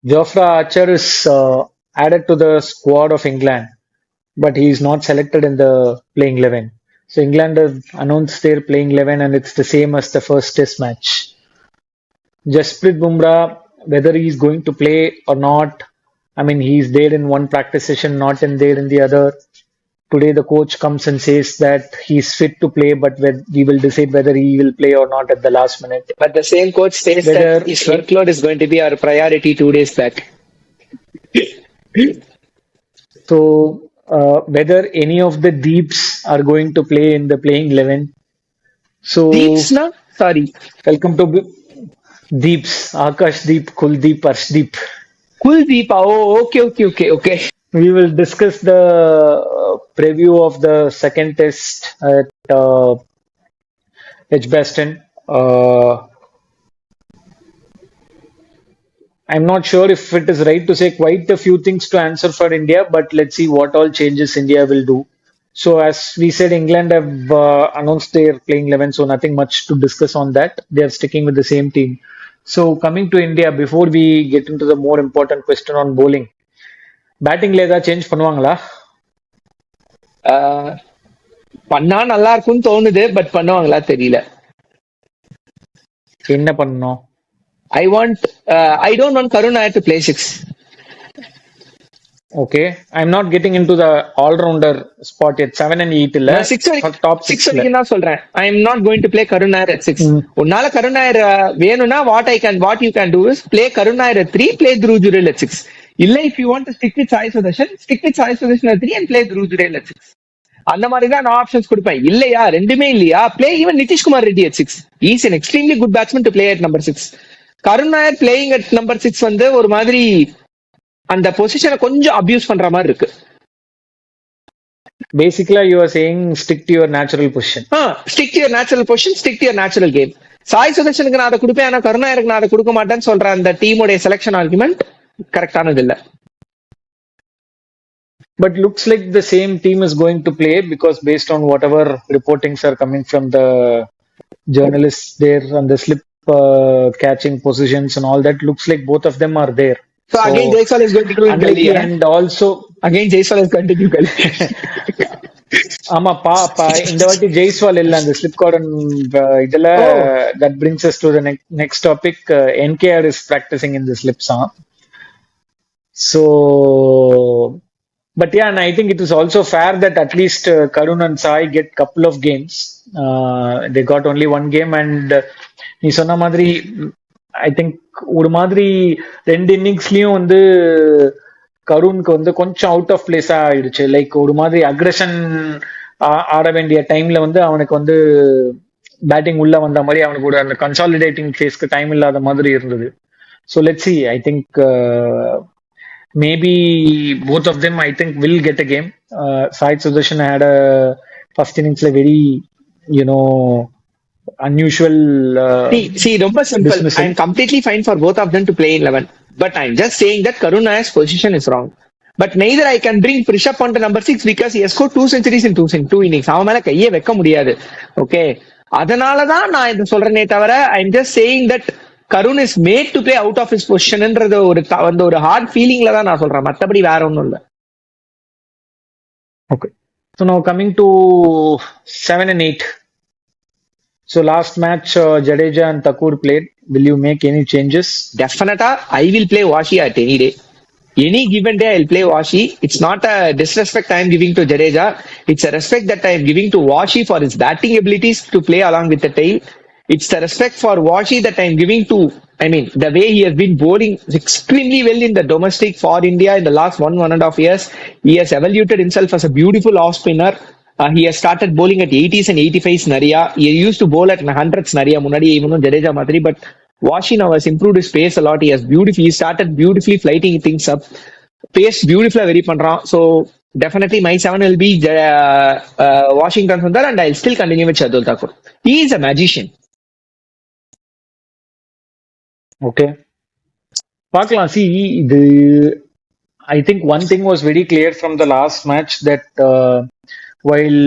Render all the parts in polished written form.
Jofra Archer is added to the squad of England, but he is not selected in the playing 11. So England have announced their playing 11, and it's the same as the first Test match. Jasprit Bumrah, whether he is going to play or not, I mean, he's there in one practice session, not in there in the other. Today, the coach comes and says that he's fit to play, but we will decide whether he will play or not at the last minute. But the same coach says that Whether his workload is going to be our priority 2 days back. whether any of the Deeps are going to play in the playing 11. Deeps, So na? Sorry. welcome to Deeps, Akash Deep, Kuldeep, Arshdeep. Kuldeep. Oh, okay. We will discuss the preview of the second test at Edgbaston. I'm not sure if it is right to say quite a few things to answer for India, but let's see what all changes India will do. So, as we said, England have announced their playing 11, so nothing much to discuss on that. They are sticking with the same team. So, coming to India, before we get into the more important question on bowling, batting ல ஏதாவது change பண்ணுவாங்களா? பண்ணா நல்லா இருக்கும்னு தோணுது, but பண்ணுவாங்களா தெரியல. என்ன பண்ணணும்? I don't want Karun Nair to play 6. Okay, I'm not getting into the all-rounder spot yet. 7 and 8 இல்ல. Top 6 வரைக்கும் தான் சொல்றேன். I am not going to play Karun Nair at 6. உன்னால Karun Nair வேணும்னா what you can do is play Karun Nair at 3, play Dhruv Jurel at 6. இல்ல if you want to stick with Sai Sudarshan at 3 and play Dhruv Jurel at 6. அந்த மாதிரி தான் நான் options கொடுப்பேன். இல்லையா ரெண்டுமே இல்லையா, play even Nitish Kumar Reddy at 6. He is an extremely good batsman to play at number 6. Karun Nair playing at number 6 வந்து ஒரு மாதிரி அந்த பொசிஷனை கொஞ்சம் அபியூஸ் பண்ற மாதிரி இருக்கு. Basically, you are saying stick to your natural position. Stick to your natural position, stick to your natural game. Sai சுதர்ஷனுக்கு நான் அதை கொடுப்பேன், ஆனா கருண் நாயருக்கு நான் அதை கொடுக்க மாட்டேன்னு சொல்ற அந்த டீமோட செலக்ஷன் ஆர்குமெண்ட் கரெக்டானது இல்ல. But looks like the same team is going to play because based on whatever reportings are coming from the journalists there on the slip catching positions and all that, looks like both of them are there. So again Jaiswal is going to do it Delhi, and also again Jaiswal is going to do Delhi. ஆமா பாப்பா இந்த வாட்டி ஜெய்ஸ்வால் இல்ல அந்த slip garden இதுல. that brings us to the next topic. NKR is practicing in the slips. So but yeah, and I think it is also fair that at least Karun and Sai get couple of games. They got only one game, and நீ சொன்ன மாதிரி I think ஒரு மாதிரி 2 இன்னிங்ஸ்லயும் வந்து கருணுக்கு வந்து கொஞ்சம் out of பிளேஸா ஆயிடுச்சு. Like ஒரு மாதிரி அக்ரஷன் ஆட வேண்டிய டைம்ல வந்து அவனுக்கு வந்து பேட்டிங் உள்ள வந்த மாதிரி அவனுக்கு ஒரு அந்த கன்சாலிடேட்டிங் ஃபேஸ்க்கு டைம் இல்லாத மாதிரி இருந்தது. So let's see. I think maybe both of them I think will get a game. Sai Sudarshan had a first innings like very unusual. See, ரொம்ப simple. I'm completely fine for both of them to play in 11, but I'm just saying that Karun Nair's position is wrong. But neither I can bring Rishabh onto number 6 because he has scored 2 centuries in 2 innings. அவன் மேல கையே வைக்க முடியாது. Okay, அதனாலதான் நான் இதை சொல்றேனே தவிர I'm just saying that Karun is made to play out of his positionன்றது ஒரு ஹார்ட் ஃபீலிங்ல தான் நான் சொல்றேன், மத்தபடி வேற ஒன்றும் இல்லை. Okay, so now coming to 7 and 8. So last match Jadeja and Thakur played. Will you make any changes? Definitely, I will play Washi at any day. Any given day, I'll play Washi. It's not a disrespect I am giving to Jadeja. It's a respect that I am giving to Washi for his batting abilities to play along with the tail. It's the respect for Washi that I am giving to, the way he has been bowling extremely well in the domestic for India in the last 1.5 years. He has evaluated himself as a beautiful off spinner. He has started bowling at 80s and 85s Nariya. He used to bowl at 100s Nariya, Munadi, even Jadeja Madri, but Washi now has improved his pace a lot. He started beautifully flighting things up. Pace beautifully very pandran. So definitely my 7 will be Washington Sundar, and I'll still continue with Shardul Thakur. He is a magician. Okay. Pakla, see, I think one thing was very clear from the last match that while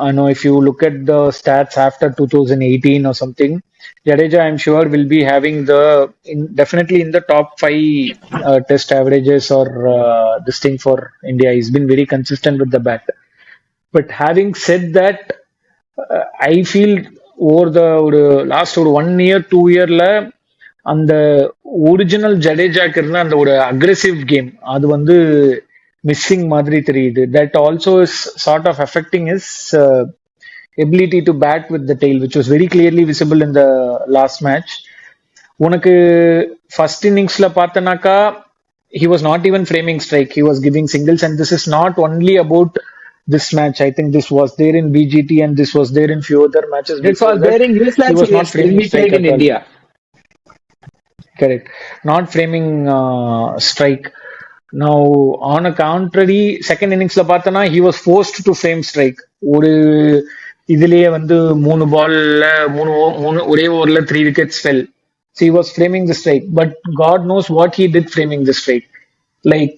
I know if you look at the stats after 2018 or something, Jadeja, I'm sure, will be having definitely in the top five test averages or this thing for India. He's been very consistent with the bat. But having said that, I feel over the last 1 year, 2 yearல அந்த original ஜடேஜாக்கு இருந்த அந்த ஒரு aggressive game அது வந்து missing மாதிரி தெரியுது. That also is sort of affecting is ability to bat with the tail, which was very clearly visible in the last match. உனக்கு first இன்னிங்ஸ்ல பார்த்தனாக்கா he was not even framing strike, he was giving singles, and this is not only about this match. I think this was there in BGT and this was there in few other matches. This was there in New Zealand. He was not framing strike in India. Correct, not framing strike. Now on a contrary, second innings la பார்த்தனா he was forced to frame strike. ஒரு இதுலயே வந்து 3 பால்ல 3 ஒரே ஓவர்ல 3 wickets fell. So he was framing the strike, but God knows what he did framing the strike. Like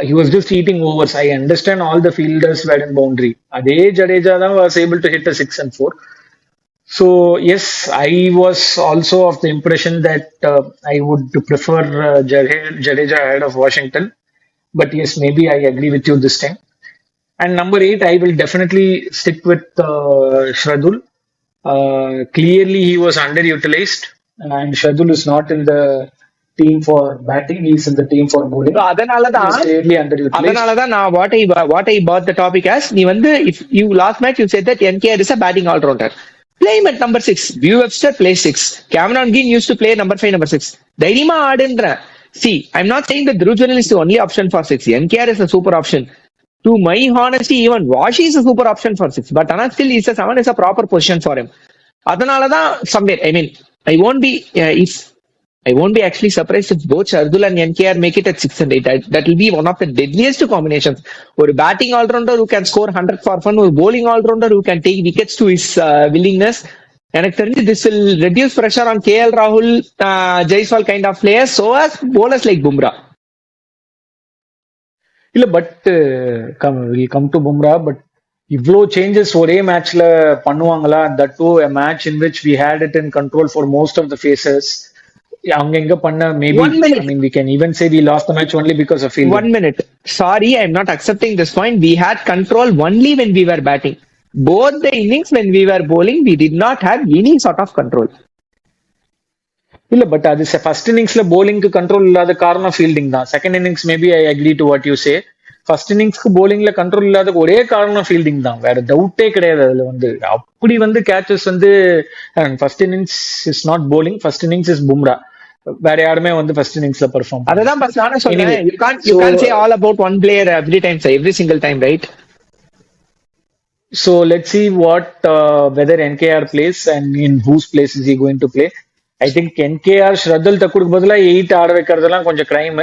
he was just eating overs. I understand all the fielders were in boundary. Adhe Jadeja was able to hit a 6 and 4. So yes, I was also of the impression that I would prefer Jadeja ahead of Washington. But yes, maybe I agree with you this time. And number 8, I will definitely stick with Shradul. Clearly, he was underutilized, and Shradul is not in the team for batting. He is in the team for bowling. So, அதனாலதான் clearly underutilized. அதனாலதான் நான் what I bought the topic as, நீ வந்து if you last match you said that NKR is a batting all rounder. Play him at number 6. Bew Webster plays 6. Cameron Green used to play number 5, number 6. தைரியமா ஆடுன்ற. See, I'm not saying that Dhruv Jurel is the only option for 6. NKR is a super option. To my honesty, even Washi is a super option for 6. But still, he's a 7 is a proper position for him. அதனாலதான் somewhere, I mean, I won't be actually surprised if both Shardul and NKR make it at 6 and 8. That will be one of the deadliest combinations. Or batting all-rounder who can score 100 for fun, or bowling all-rounder who can take wickets to his willingness. எனக்கு தெரிஞ்சு this will reduce pressure on KL Rahul, Jaiswal kind of players, so as bowlers like Bumrah. இல்ல but come to Bumrah, but இவ்வளோ changes ஒரே மேட்ச்ல பண்ணுவாங்களா? That to a match in which we had it in control for most of the phases. அவங்க எங்க பண்ண maybe I mean we can even say we lost the match only because of fielding. 1 minute. Sorry, I'm not accepting this point. We had control only when we were batting. Both the innings when we were bowling, we did not have any sort of control. இல்ல but அது first இன்னிங்ஸ்ல போலிங்க்கு control இல்லாத காரணம் fielding தான். Second innings maybe I agree to what you say. First இன்னிங்ஸ்க்கு போலிங்ல control இல்லாத ஒரே காரணம் ஃபீல்டிங் தான், வேற டவுட்டே கிடையாது. அதுல வந்து அப்படி வந்து கேச்சஸ் வந்து first innings is not bowling, first innings is Bumrah. வேற யாருமே வந்து ஃபர்ஸ்ட் இன்னிங்ஸ்ல பெர்ஃபார்ம். அததான் பஸ் நானே சொல்றேன். You can't say all about one player every time, every single time, right? So let's see what whether NKR plays and in whose place is he going to play. I think NKR ஷ்ரதுல் தக்குடுக்கு பதிலா 8 ஆட வைக்கிறதெல்லாம் கொஞ்சம் crime.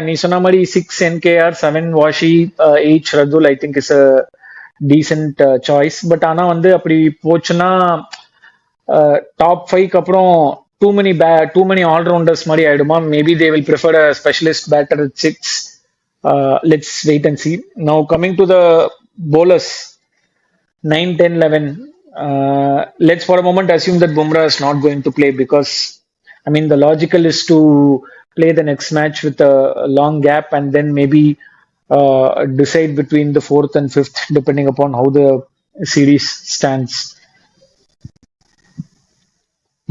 நீ சொன்ன மாதிரி 6 NKR, 7 Washi, 8 Shardul I think is a decent choice. But ஆனா வந்து அப்படி போச்சுன்னா டாப் 5க்கு அப்புறம் too many all-rounders மாதிரி ஆயிடுமா? Maybe they will prefer a specialist batter at 6. Let's wait and see. Now coming to the bowlers, 9, 10, 11. Let's for a moment assume that Bumrah is not going to play, because I mean the logical is to play the next match with a long gap and then maybe decide between the 4th and 5th depending upon how the series stands.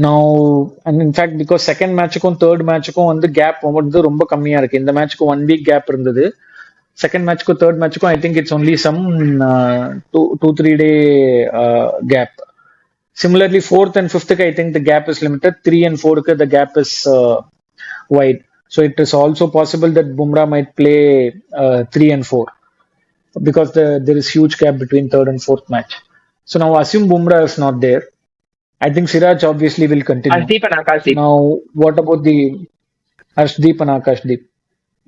Now, and in fact because second matchக்கும் third matchக்கும் வந்து gap வந்து ரொம்ப கம்மியா இருக்கு. இந்த மேட்ச்க்கு 1 week gap இருந்தது. Second matchக்கும் third matchக்கும் I think it's only some 2-3 day gap. Similarly, 4th and 5th I think the gap is limited. 3 and 4 the gap is wide. So it is also possible that Bumrah might play 3 and 4 because there is huge gap between third and fourth match. So now assume Bumrah is not there. I think Siraj obviously will continue. Arshdeep and Akashdeep. Now, what about the Arshdeep and Akashdeep?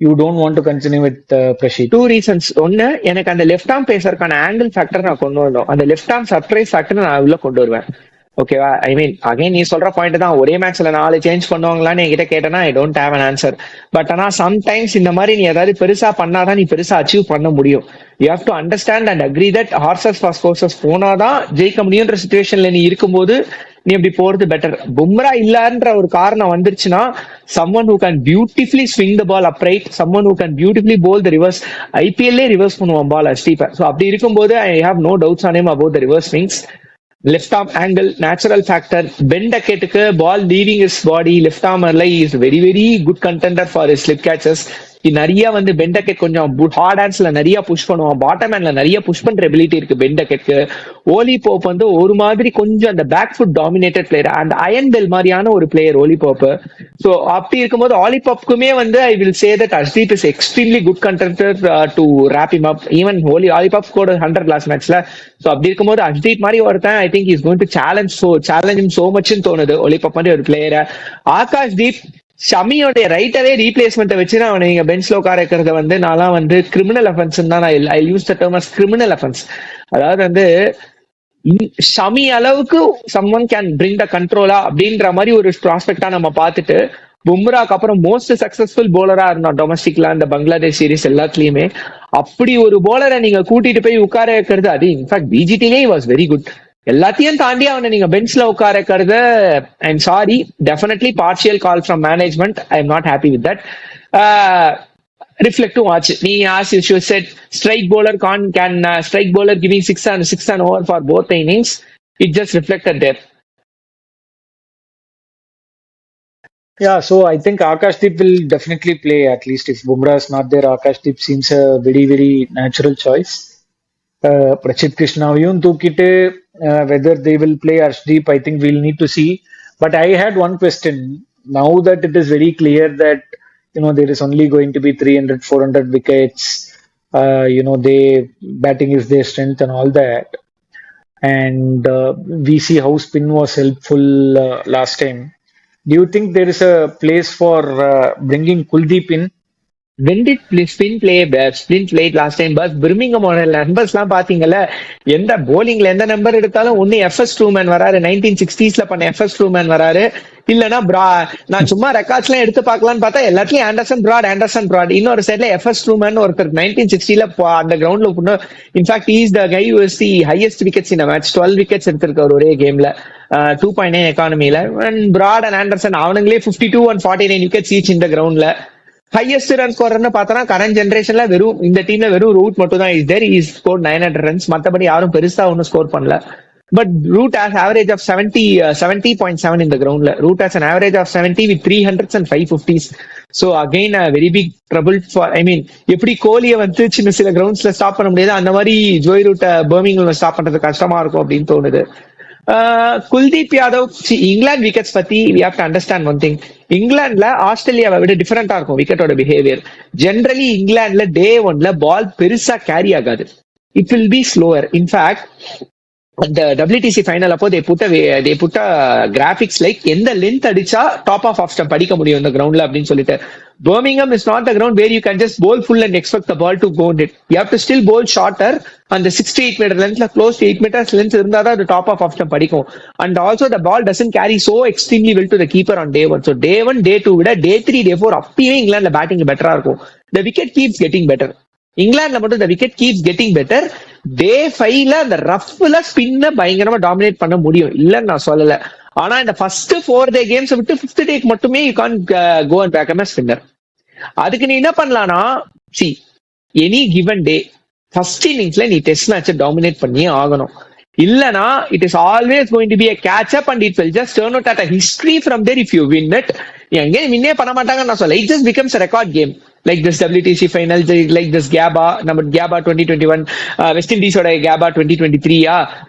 You don't want to continue with Prashid. 2 reasons. ஒன்னு, எனக்கு அந்த left arm பேசறதுக்கான angle factor நான் கொண்டு வரணும். அந்த left arm surprise factor நான் உள்ள கொண்டு வருவேன். ஓகேவா? ஐ மீன் அகைன் நீ சொல்ற பாயிண்ட் தான், ஒரே மேட்ச்ல 4 சேஞ்ச் பண்ணுவாங்களான்னு என்கிட்ட கேட்டனா I don't have an answer. But ஆனா சம்டைம்ஸ் இந்த மாதிரி நீ ஏதாவது பெருசா பண்ணாதான் நீ பெருசா அச்சீவ் பண்ண முடியும். You have to understand and agree that horses for courses போனாதான் ஜெயிக்க முடியுன்ற சிச்சுவேஷன்ல நீ இருக்கும்போது நீ அப்படி போறது பெட்டர். பும்ரா இல்லன்ற ஒரு காரணம் வந்துருச்சுன்னா someone who can beautifully swing the ball upright, someone who can beautifully bowl the reverse. ஐபிஎல்லே ரிவர்ஸ் பண்ணுவான் பால் அஷ்டீப். ஸோ அப்படி இருக்கும்போது I have no doubts on him about the reverse swings. Left arm angle, natural factor, Ben டக்கெட்டுக்கு ball leaving is body left ஆர்மர்ல is very very good contender for slip catches. நிறைய வந்து Ben Duckett கொஞ்சம் hard ஹேண்ட்ஸ்ல நிறைய push பண்ணுவான், bottom ஹேண்ட்ல நிறைய புஷ் பண்ற எபிலிட்டி இருக்கு பென் டக்கெட்க்கு. ஓலி போப் வந்து ஒரு மாதிரி கொஞ்சம் அந்த பேக் ஃபுட் டாமினேட்டட் பிளேயர், அந்த அயன் பெல் மாதிரியான ஒரு பிளேயர் ஓலி போப். ஸோ அப்படி இருக்கும்போது ஆலி பாப்க்குமே வந்து I will say that Arshdeep is extremely good contender to wrap him up. Even Ollie Pope scored 100 last மேட்ச்ல. ஸோ அப்படி இருக்கும்போது அஷ்தீப் மாதிரி ஒருத்தன் I think is going to challenge so மச்னு தோணுது ஓலி பாப் மாதிரி ஒரு பிளேயரை. ஆகாஷ் தீப் ஷமியோடைய ரைட்டவே ரீப்ளேஸ்மெண்ட் வச்சு அவனை நீங்க பெஞ்ச்ல உட்கார வைக்கிறத வந்து நான் வந்து கிரிமினல் அஃபென்ஸ் தான் I use the term as criminal offence. அதாவது வந்து ஷமி அளவுக்கு சம்மன் கேன் பிரிங் த கண்ட்ரோலா அப்படின்ற மாதிரி ஒரு ப்ராஸ்பெக்டா நம்ம பார்த்துட்டு பும்ராக்கு அப்புறம் மோஸ்ட் சக்சஸ்ஃபுல் போலரா இருந்தான் டொமஸ்டிக்ல அந்த பங்களாதேஷ் சீரிஸ் எல்லாத்துலயுமே. அப்படி ஒரு போலரை நீங்க கூட்டிட்டு போய் உட்கார வைக்கிறது, அது இன்ஃபேக்ட் பிஜிடிலே வாஸ் வெரி குட். எல்லாத்தையும் தாண்டி அவனை நீங்க பெஞ்ச்ல உட்கார வைக்கிறது I am sorry, definitely partial call from management. I am not happy with that. reflective watch. நீ as you said, strike bowler can strike bowler giving 6 and over for both the innings. It just reflected there. Yeah, so I think Akashdeep will definitely play. At least if Bumrah is not there, Akashdeep seems a very very natural choice. Prachit Krishnaviyum தூக்கிட்டு whether they will play Arshdeep, I think we'll need to see. But I had one question. Now that it is very clear that there is only going to be 300-400 wickets, they batting is their strength and all that, and we see how spin was helpful last time. Do you think there is a place for bringing Kuldeep in? When did spin play last time? Bus Birmingham numbers எல்லாம் பாத்தீங்கல்ல, எந்த போலிங்ல எந்த number எடுத்தாலும் ஒண்ணு FS Trueman வராரு, 1960s பண்ண FS Trueman வராரு, இல்லனா நான் சும்மா ரெக்கார்ட்ஸ் எல்லாம் எடுத்து பார்க்கலாம்னு பார்த்தா எல்லாத்துலயும் ஆண்டர்சன் பிராட். இன்னொரு சைட்ல எஃப்எஸ் ட்ரூமேன் ஒருத்தர் 1960ல அந்த கிரவுண்ட்ல, in fact is the guy you the highest wickets இந்த மேட்ச், 12 விக்கெட்ஸ் எடுத்திருக்காரு ஒரே கேம்ல, 2.9 எக்கானமில. அண்ட் பிராட் அண்ட் ஆண்டர்சன் அவனுங்களே 52 and 49 விக்கெட்ஸ் ஈச் இந்த கிரவுண்ட்ல. ஹையஸ்ட் ரன் ஸ்கோர்னு பார்த்தோம்னா கரண்ட் ஜென்ரேஷன்ல வெறும் இந்த டீம்ல வெறும் ரூட் மட்டும் தான் is there. Is score 900 runs. மத்தபடி யாரும் பெருசா ஒன்னும் ஸ்கோர் பண்ணல. But Root has average of 70.7 இந்த கிரவுண்ட்ல. Root has an average of 70 with 300s and 550s. So again a very big trouble for, I mean, எப்படி கோலியை வந்து சில கிரவுண்ட்ஸ்ல ஸ்டாப் பண்ண முடியாது, அந்த மாதிரி ஜோய் ரூட் பர்மிங்ஹாம்ல ஸ்டாப் பண்றது கஷ்டமா இருக்கும் அப்படின்னு தோணுது. குல்தீப் யாதவ், இங்கிலாந்து விக்கெட்ஸ் பத்தி we have to understand one thing. இங்கிலாந்துல ஆஸ்திரேலியாவை விட டிஃபரெண்டா இருக்கும் விக்கெட்டோட பிஹேவியர். ஜென்ரலி இங்கிலாந்துல டே 1ல பால் பெருசா கேரி ஆகாது. It will be slower. In fact அந்த WTC ஃபைனல் அப்போ they put a graphics like எந்த லென்த் அடிச்சா டாப் ஆஃப் ஸ்டம்ப் அடிக்க முடியும் இந்த கிரவுண்ட்ல அப்படின்னு சொல்லிட்டு. Birmingham is not the ground where you can just bowl full and expect the ball to go in it. You have to still bowl shorter, and the 6 to 8 meter length, close to 8 meters length இருந்தா தான் the top of stump அடிக்கும். And also the ball doesn't carry so extremely well to the keeper on day 1. So day 1, day 2 விட day 3, day 4 அப்பயே இங்கிலாந்துல batting பெட்டரா இருக்கும். The wicket keeps getting better. இங்கிலாந்துல மட்டும் the wicket keeps getting better. டே 5ல அந்த ரஃப்ல ஸ்பின்ன பயங்கரமா டாமினேட் பண்ண முடியும், இல்லன்னு நான் சொல்லல. ஆனா இந்த ஃபர்ஸ்ட் 4 day கேம்ஸ் விட்டு 5th டேக்கு மட்டுமே you can go and back a spinner. அதுக்கு நீ என்ன பண்ணலாம்னா, எனி கிவன் டே ஃபர்ஸ்ட் இன்னிங்ஸ்ல நீ டெஸ்ட் மேட்சை டாமினேட் பண்ணியே ஆகணும். இல்லனா it is always going to be a catch up and it will just turn out at a history from there if you win it. எங்க வின்னே பண்ண மாட்டாங்கன்னு நான் சொல்ல. It just becomes a record game like this WTC final, like this GABA, நம்ம GABA 2021, west இண்டீஸோட GABA 2023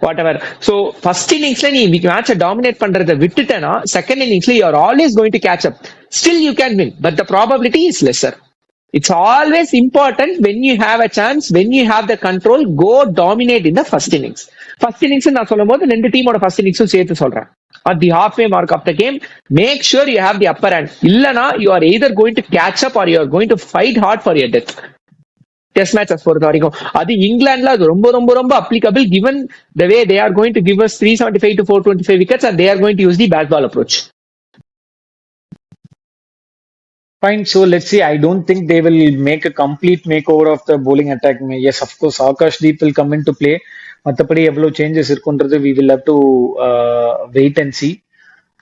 whatever. So first inningsல நீ மேட்சை டாமினேட் பண்றதை விட்டுட்டேன்னா செகண்ட் இன்னிங்ஸ்ல you are always going to catch up. Still you can win, but the probability is lesser. It's always important when you have a chance, when you have the control, go dominate in the first innings. First innings நான் சொல்லும் போது ரெண்டு டீமோட first இன்னிங்ஸும் சேர்த்து சொல்றேன். At the halfway mark of the game, make sure you have the upper hand. இல்லனா you are either going to catch up or you are going to fight hard for your death. Test matches பொறுத்த வரைக்கும் அது இங்கிலாந்துல அது ரொம்ப ரொம்ப ரொம்ப applicable given the way they are going to give us 375 to 425 wickets and they are going to use the Bazball approach. Fine. So let's see. I don't think they will make a complete makeover of the bowling attack. Yes, of course, Akash Deep will come into play. மற்றபடி எவ்வளோ changes இருக்குன்றது we will have to wait and see.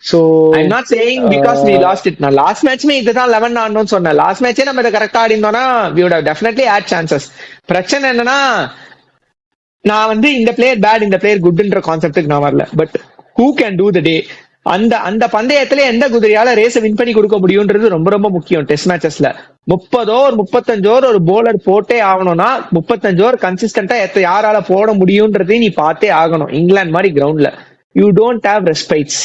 So, I'm not saying because we lost it. நான் last மேட்ச்மே இதுதான் 11 ஆடணும்னு சொன்னேன். Last மேட்சே நம்ம இதை கரெக்டா ஆடினோம்னா we would have definitely had chances. பிரச்சனை என்னன்னா நான் வந்து இந்த பிளேயர் பேட் இந்த பிளேயர் குட்ன்ற கான்செப்டுக்கு நான் வரல. But who can do the day? அந்த அந்த பந்தயத்துல எந்த குதிரையால ரேஸை வின் பண்ணி கொடுக்க முடியும்ன்றது ரொம்ப ரொம்ப முக்கியம் டெஸ்ட் மேட்சஸ்ல. 30 ஓவர் 35 ஓவர் ஒரு போலர் போட்டே ஆகணும்னா 35 ஓவர் கன்சிஸ்டன்டா யாரால போட முடியும்ன்றதையும் நீ பார்த்தே ஆகணும். இங்கிலாந்து மாதிரி கிரவுண்ட்ல யூ டோன்ட் ஹேவ் ரெஸ்பைட்ஸ்.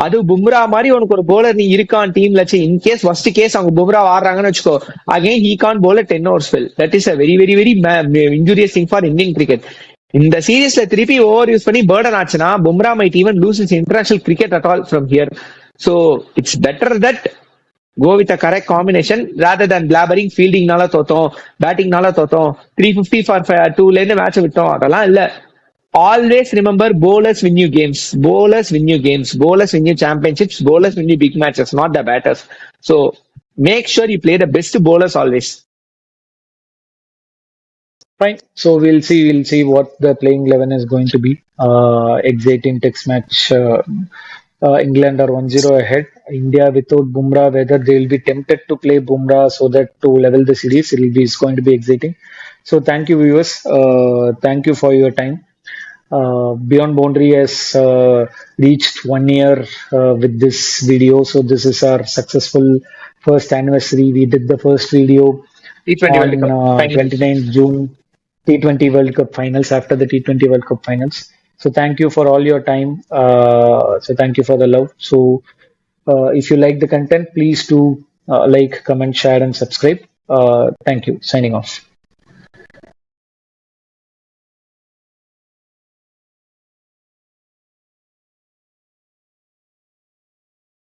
அது பும்ரா மாதிரி உனக்கு ஒரு போலர் நீ இருக்கான் டீம்ல. இன்கேஸ் ஃபர்ஸ்ட் கேஸ் அவங்க பும்ரா ஆடுறாங்கன்னு வச்சுக்கோ, again he can bowl 10 over spell. That is a very very very injurious thing for Indian cricket. இந்த சீரீஸ்ல திருப்பி ஓவர் யூஸ் பண்ணி பேர்டன் ஆச்சுன்னா Bumrah might even lose is international cricket at all from here. So it's better that go with a correct combination rather than blabbering. ஃபீல்டிங்னால தோத்தோம், பேட்டிங்னால தோத்தோம், 350 ஃபார் 2ல இருந்து மேட்ச் விட்டோம், அதெல்லாம் இல்ல. Always remember, bowlers win you games. Bowlers win you games. Bowlers win you championships. Bowlers win you big matches, not the batters. So make sure you play the best bowlers always. fine. So we'll see what the playing 11 is going to be. Exciting text match. England are 1-0 ahead. India without Bumrah, whether they will be tempted to play Bumrah so that to level the series, it's going to be exciting. So thank you, viewers. Thank you for your time. Beyond Boundary has reached 1 year with this video. So this is our successful first anniversary. We did the first video T20 on World Cup. 29th June, T20 World Cup finals, after the T20 World Cup finals. So thank you for all your time. So thank you for the love. So if you like the content, please do like, comment, share, and subscribe. Thank you. Signing off.